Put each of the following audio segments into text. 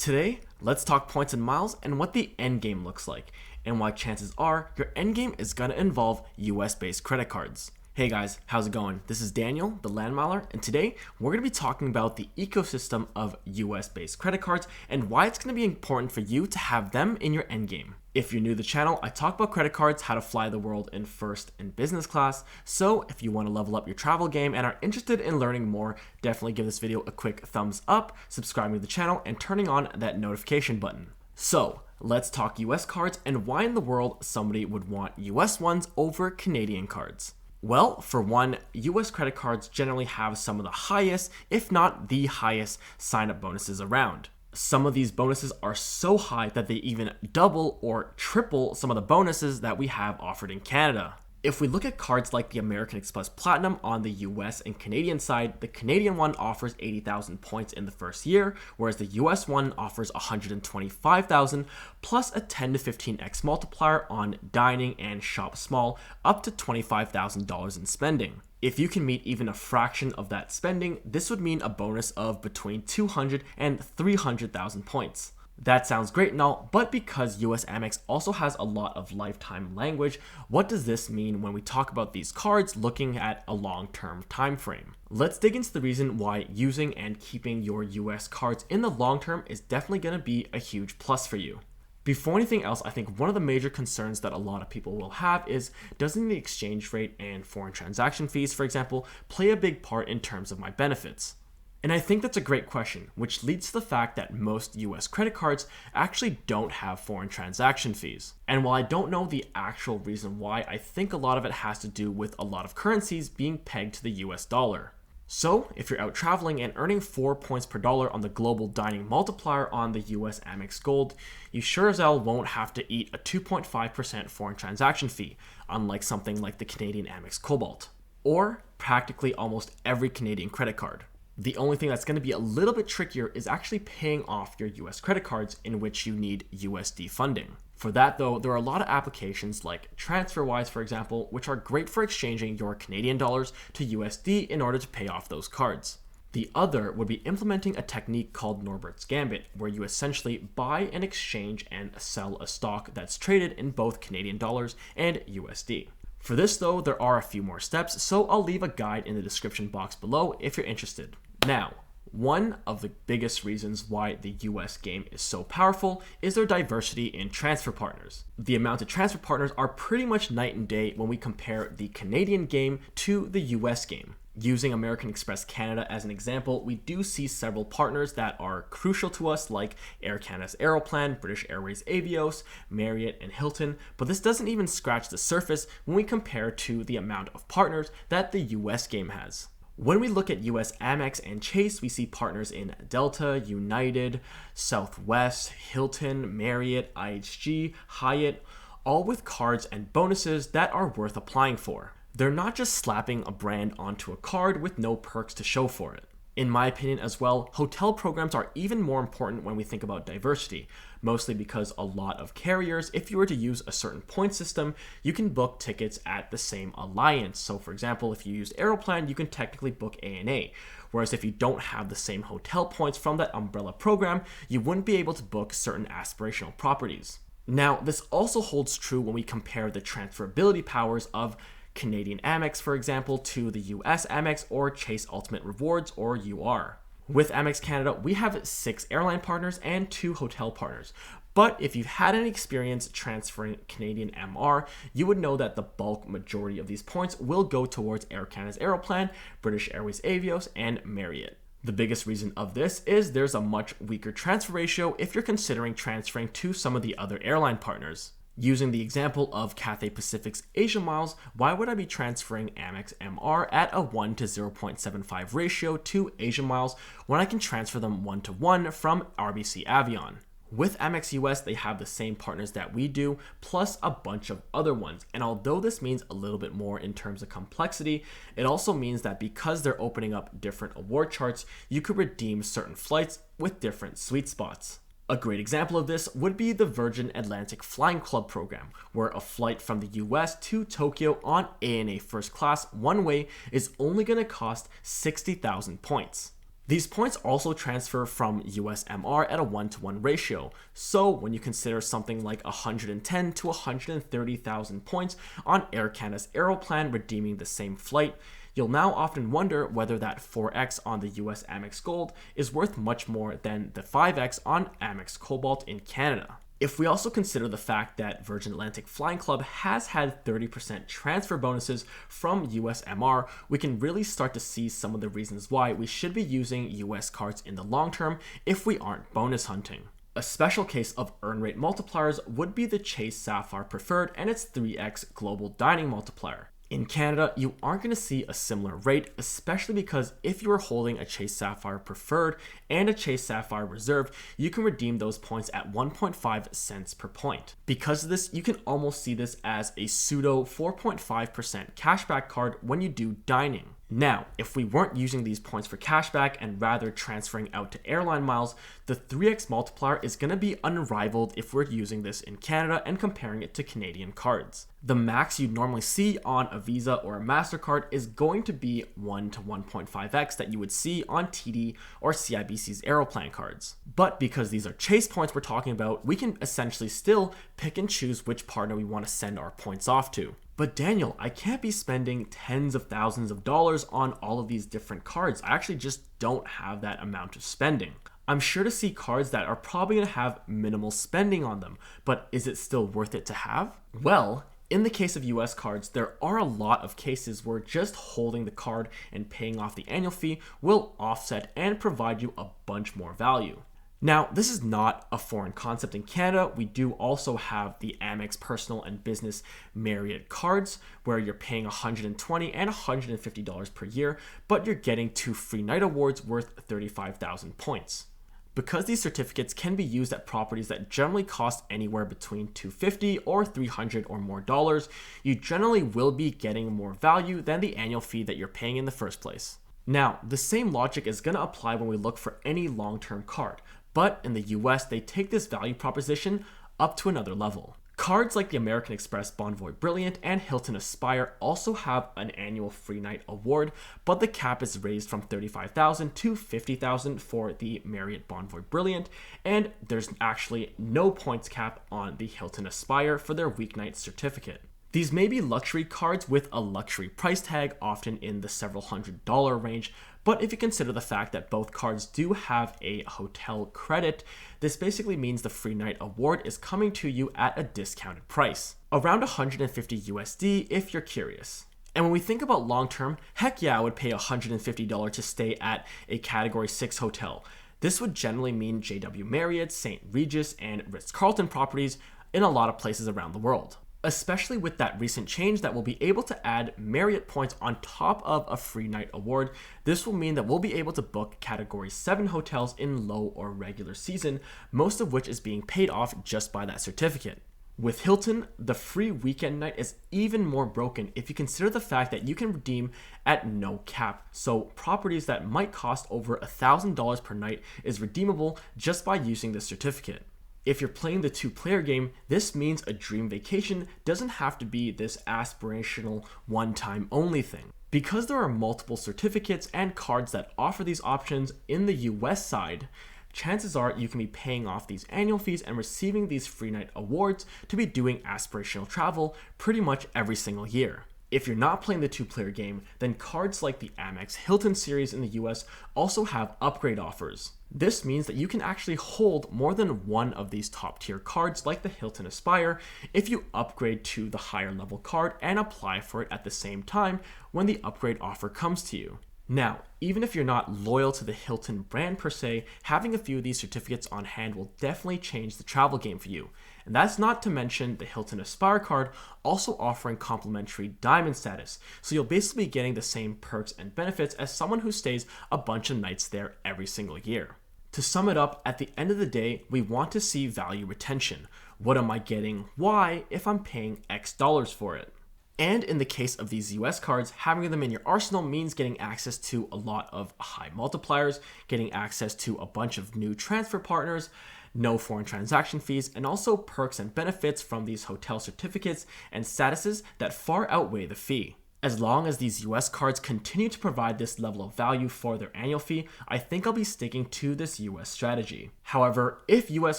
Today, let's talk points and miles and what the endgame looks like, and why chances are your endgame is going to involve US-based credit cards. Hey guys, how's it going? This is Daniel, TheLandMiler, and today we're going to be talking about the ecosystem of US-based credit cards and why it's going to be important for you to have them in your endgame. If you're new to the channel, I talk about credit cards, how to fly the world in first and business class, so if you want to level up your travel game and are interested in learning more, definitely give this video a quick thumbs up, subscribing to the channel, and turning on that notification button. So, let's talk US cards and why in the world somebody would want US ones over Canadian cards. Well, for one, US credit cards generally have some of the highest, if not the highest, sign-up bonuses around. Some of these bonuses are so high that they even double or triple some of the bonuses that we have offered in Canada. If we look at cards like the American Express Platinum on the US and Canadian side, the Canadian one offers 80,000 points in the first year, whereas the US one offers 125,000 plus a 10 to 15x multiplier on dining and shop small, up to $25,000 in spending. If you can meet even a fraction of that spending, this would mean a bonus of between 200 and 300,000 points. That sounds great and all, but because US Amex also has a lot of lifetime language, what does this mean when we talk about these cards looking at a long-term time frame? Let's dig into the reason why using and keeping your US cards in the long term is definitely going to be a huge plus for you. Before anything else, I think one of the major concerns that a lot of people will have is, doesn't the exchange rate and foreign transaction fees, for example, play a big part in terms of my benefits? And I think that's a great question, which leads to the fact that most US credit cards actually don't have foreign transaction fees. And while I don't know the actual reason why, I think a lot of it has to do with a lot of currencies being pegged to the US dollar. So, if you're out traveling and earning 4 points per dollar on the global dining multiplier on the US Amex Gold, you sure as hell won't have to eat a 2.5% foreign transaction fee, unlike something like the Canadian Amex Cobalt, or practically almost every Canadian credit card. The only thing that's going to be a little bit trickier is actually paying off your US credit cards in which you need USD funding. For that though, there are a lot of applications like TransferWise, for example, which are great for exchanging your Canadian dollars to USD in order to pay off those cards. The other would be implementing a technique called Norbert's Gambit, where you essentially buy and exchange and sell a stock that's traded in both Canadian dollars and USD. For this though, there are a few more steps, so I'll leave a guide in the description box below if you're interested. Now, one of the biggest reasons why the US game is so powerful is their diversity in transfer partners. The amount of transfer partners are pretty much night and day when we compare the Canadian game to the US game. Using American Express Canada as an example, we do see several partners that are crucial to us, like Air Canada's Aeroplan, British Airways Avios, Marriott, and Hilton, but this doesn't even scratch the surface when we compare to the amount of partners that the US game has. When we look at US Amex and Chase, we see partners in Delta, United, Southwest, Hilton, Marriott, IHG, Hyatt, all with cards and bonuses that are worth applying for. They're not just slapping a brand onto a card with no perks to show for it. In my opinion as well, hotel programs are even more important when we think about diversity, mostly because a lot of carriers, if you were to use a certain point system, you can book tickets at the same alliance. So for example, if you use Aeroplan, you can technically book ANA, whereas if you don't have the same hotel points from that umbrella program, you wouldn't be able to book certain aspirational properties. Now, this also holds true when we compare the transferability powers of Canadian Amex, for example, to the US Amex or Chase Ultimate Rewards, or UR. With Amex Canada, we have 6 airline partners and 2 hotel partners. But if you've had any experience transferring Canadian MR, you would know that the bulk majority of these points will go towards Air Canada's Aeroplan, British Airways Avios, and Marriott. The biggest reason of this is there's a much weaker transfer ratio if you're considering transferring to some of the other airline partners. Using the example of Cathay Pacific's Asia Miles, why would I be transferring Amex MR at a 1 to 0.75 ratio to Asia Miles when I can transfer them 1 to 1 from RBC Avion? With Amex US, they have the same partners that we do, plus a bunch of other ones. And although this means a little bit more in terms of complexity, it also means that because they're opening up different award charts, you could redeem certain flights with different sweet spots. A great example of this would be the Virgin Atlantic Flying Club program, where a flight from the US to Tokyo on ANA first class one way is only going to cost 60,000 points. These points also transfer from USMR at a 1-to-1 ratio, so when you consider something like 110 to 130,000 points on Air Canada's Aeroplan redeeming the same flight, you'll now often wonder whether that 4x on the US Amex Gold is worth much more than the 5x on Amex Cobalt in Canada. If we also consider the fact that Virgin Atlantic Flying Club has had 30% transfer bonuses from USMR, we can really start to see some of the reasons why we should be using US cards in the long term if we aren't bonus hunting. A special case of earn rate multipliers would be the Chase Sapphire Preferred and its 3x global dining multiplier. In Canada, you aren't going to see a similar rate, especially because if you are holding a Chase Sapphire Preferred and a Chase Sapphire Reserve, you can redeem those points at 1.5 cents per point. Because of this, you can almost see this as a pseudo 4.5% cashback card when you do dining. Now, if we weren't using these points for cashback and rather transferring out to airline miles, the 3x multiplier is going to be unrivaled if we're using this in Canada and comparing it to Canadian cards. The max you'd normally see on a Visa or a MasterCard is going to be 1 to 1.5x that you would see on TD or CIBC's Aeroplan cards. But because these are Chase points we're talking about, we can essentially still pick and choose which partner we want to send our points off to. But Daniel, I can't be spending tens of thousands of dollars on all of these different cards. I actually just don't have that amount of spending. I'm sure to see cards that are probably going to have minimal spending on them, but is it still worth it to have? Well, in the case of US cards, there are a lot of cases where just holding the card and paying off the annual fee will offset and provide you a bunch more value. Now, this is not a foreign concept in Canada. We do also have the Amex Personal and Business Marriott cards, where you're paying $120 and $150 per year, but you're getting 2 free night awards worth 35,000 points. Because these certificates can be used at properties that generally cost anywhere between $250 or $300 or more dollars, you generally will be getting more value than the annual fee that you're paying in the first place. Now, the same logic is going to apply when we look for any long-term card. But in the US, they take this value proposition up to another level. Cards like the American Express Bonvoy Brilliant and Hilton Aspire also have an annual free night award, but the cap is raised from $35,000 to $50,000 for the Marriott Bonvoy Brilliant, and there's actually no points cap on the Hilton Aspire for their weeknight certificate. These may be luxury cards with a luxury price tag, often in the several $100 range, but if you consider the fact that both cards do have a hotel credit, this basically means the free night award is coming to you at a discounted price, around $150 USD if you're curious. And when we think about long term, heck yeah, I would pay $150 to stay at a Category 6 hotel. This would generally mean JW Marriott, St. Regis, and Ritz-Carlton properties in a lot of places around the world. Especially with that recent change that we'll be able to add Marriott points on top of a free night award, this will mean that we'll be able to book Category 7 hotels in low or regular season, most of which is being paid off just by that certificate. With Hilton, the free weekend night is even more broken if you consider the fact that you can redeem at no cap, so properties that might cost over $1,000 per night is redeemable just by using this certificate. If you're playing the 2-player game, this means a dream vacation doesn't have to be this aspirational one-time only thing. Because there are multiple certificates and cards that offer these options in the US side, chances are you can be paying off these annual fees and receiving these free night awards to be doing aspirational travel pretty much every single year. If you're not playing the 2-player game, then cards like the Amex Hilton series in the US also have upgrade offers. This means that you can actually hold more than one of these top tier cards like the Hilton Aspire if you upgrade to the higher level card and apply for it at the same time when the upgrade offer comes to you. Now, even if you're not loyal to the Hilton brand per se, having a few of these certificates on hand will definitely change the travel game for you. And that's not to mention the Hilton Aspire card also offering complimentary diamond status, so you'll basically be getting the same perks and benefits as someone who stays a bunch of nights there every single year. To sum it up, at the end of the day, we want to see value retention. What am I getting? Why if I'm paying X dollars for it? And in the case of these US cards, having them in your arsenal means getting access to a lot of high multipliers, getting access to a bunch of new transfer partners, no foreign transaction fees, and also perks and benefits from these hotel certificates and statuses that far outweigh the fee. As long as these US cards continue to provide this level of value for their annual fee, I think I'll be sticking to this US strategy. However, if US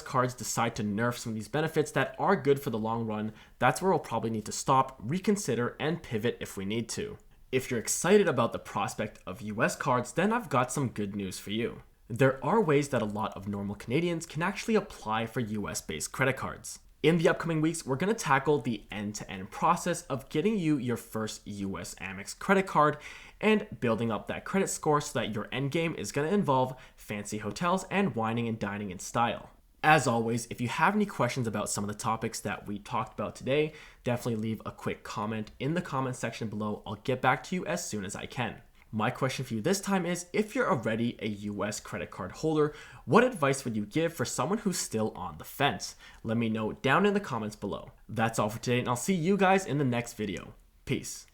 cards decide to nerf some of these benefits that are good for the long run, that's where we'll probably need to stop, reconsider, and pivot if we need to. If you're excited about the prospect of US cards, then I've got some good news for you. There are ways that a lot of normal Canadians can actually apply for US-based credit cards. In the upcoming weeks, we're going to tackle the end-to-end process of getting you your first US Amex credit card and building up that credit score so that your end game is going to involve fancy hotels and wining and dining in style. As always, if you have any questions about some of the topics that we talked about today, definitely leave a quick comment in the comment section below. I'll get back to you as soon as I can. My question for you this time is, if you're already a US credit card holder, what advice would you give for someone who's still on the fence? Let me know down in the comments below. That's all for today, and I'll see you guys in the next video. Peace.